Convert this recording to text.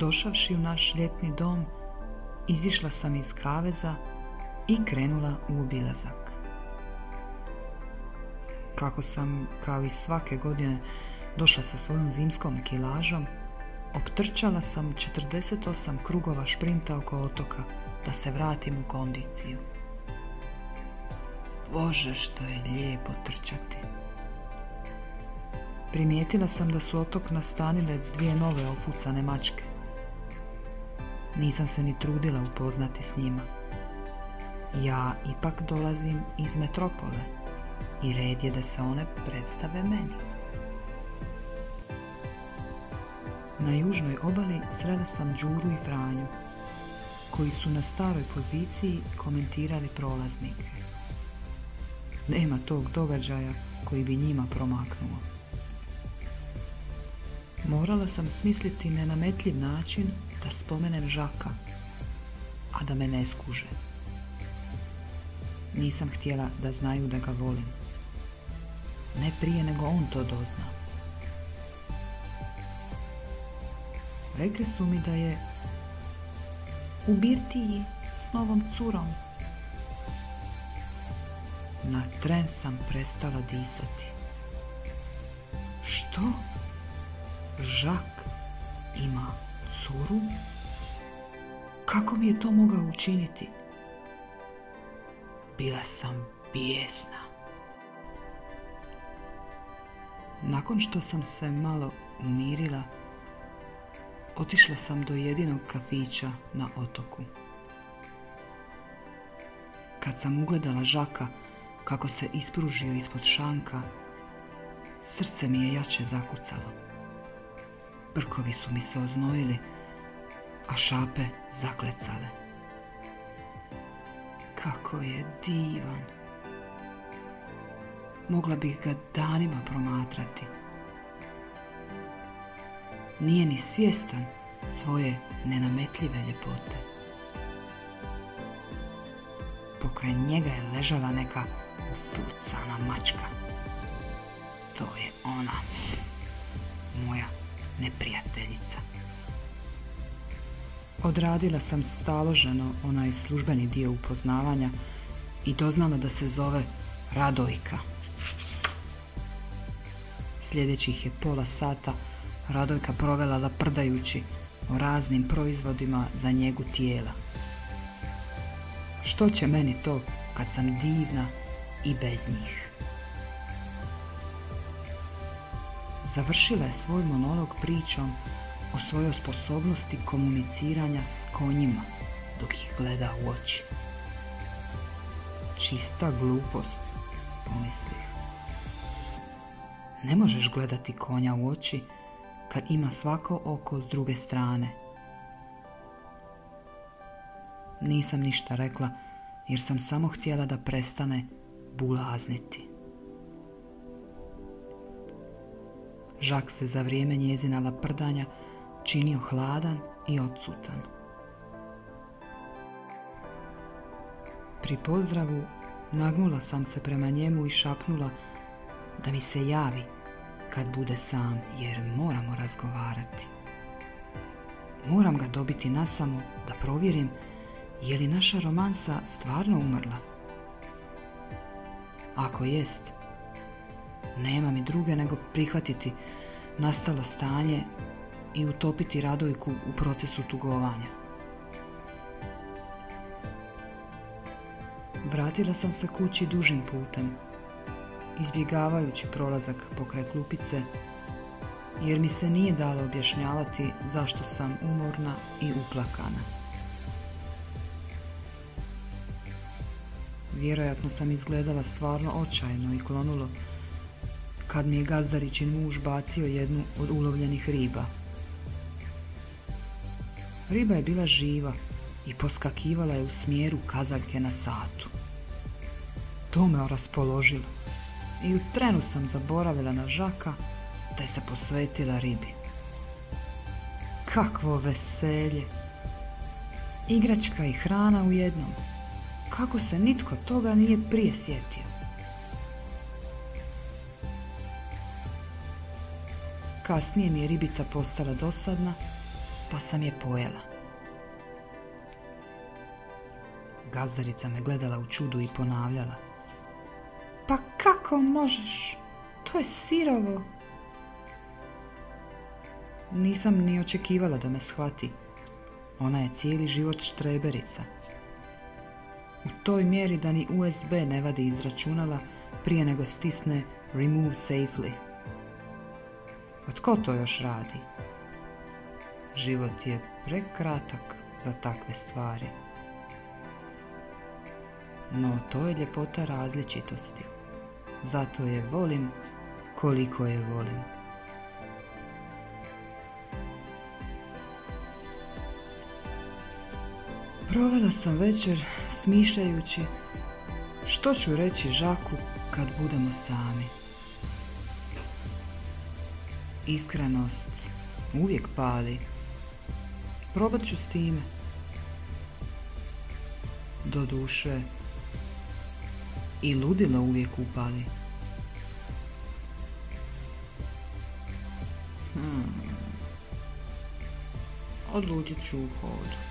Došavši u naš ljetni dom, izišla sam iz kaveza i krenula u obilazak. Kako sam, kao i svake godine, došla sa svojom zimskom kilažom, optrčala sam 48 krugova šprinta oko otoka da se vratim u kondiciju. Bože, što je lijepo trčati! Primijetila sam da su otok nastanile 2 nove ofucane mačke. Nisam se ni trudila upoznati s njima. Ja ipak dolazim iz metropole i red je da se one predstave meni. Na južnoj obali srela sam Đuru i Franju, koji su na staroj poziciji komentirali prolaznike. Nema tog događaja koji bi njima promaknuo. Morala sam smisliti nenametljiv način da spomenem Žaka, a da me ne skuže. Nisam htjela da znaju da ga volim. Ne prije nego on to dozna. Rekli su mi da je u birtiji s novom curom. Na tren sam prestala disati. Što? Žak ima curu? Kako mi je to mogao učiniti? Bila sam bijesna. Nakon što sam se malo umirila, otišla sam do jedinog kafića na otoku. Kad sam ugledala Žaka kako se ispružio ispod šanka, srce mi je jače zakucalo. Brkovi su mi se oznojili, a šape zaklecale. Kako je divan! Mogla bih ga danima promatrati. Nije ni svjestan svoje nenametljive ljepote. Pokraj njega je ležala neka ufucana mačka. To je ona, moja neprijateljica. Odradila sam staloženo onaj službeni dio upoznavanja i doznala da se zove Radojka. Sljedećih je pola sata Radojka provela laprdajući o raznim proizvodima za njegu tijela. Što će meni to kad sam divna i bez njih? Završila je svoj monolog pričom o svojoj sposobnosti komuniciranja s konjima dok ih gleda u oči. Čista glupost, pomislih. Ne možeš gledati konja u oči kad ima svako oko s druge strane. Nisam ništa rekla jer sam samo htjela da prestane bulazniti. Žak se za vrijeme njezina laprdanja činio hladan i odsutan. Pri pozdravu nagnula sam se prema njemu i šapnula da mi se javi kad bude sam, jer moramo razgovarati. Moram ga dobiti nasamo da provjerim je li naša romansa stvarno umrla. Ako jest, nema mi druge nego prihvatiti nastalo stanje i utopiti Radojku u procesu tugovanja. Vratila sam se kući dužim putem, izbjegavajući prolazak pokraj klupice, jer mi se nije dalo objašnjavati zašto sam umorna i uplakana. Vjerojatno sam izgledala stvarno očajno i klonulo kad mi je gazdaričin muž bacio jednu od ulovljenih riba. Riba je bila živa i poskakivala je u smjeru kazaljke na satu. To me raspoložilo i u trenu sam zaboravila na Žaka da je se posvetila ribi. Kakvo veselje! Igračka i hrana u jednom. Kako se nitko toga nije prije sjetio. Kasnije mi je ribica postala dosadna pa sam je pojela. Gazdarica me gledala u čudu i ponavljala. Pa kako možeš? To je sirovo. Nisam ni očekivala da me shvati. Ona je cijeli život štreberica. U toj mjeri da ni USB ne vadi iz računala prije nego stisne Remove Safely. A tko to još radi? Život je prekratak za takve stvari. No, to je ljepota različitosti. Zato je volim koliko je volim. Provela sam večer smišljajući što ću reći Žaku kad budemo sami. Iskrenost uvijek pali. Probat ću s time. Doduše, i ludilo uvijek upali. Odlučit ću u hodu.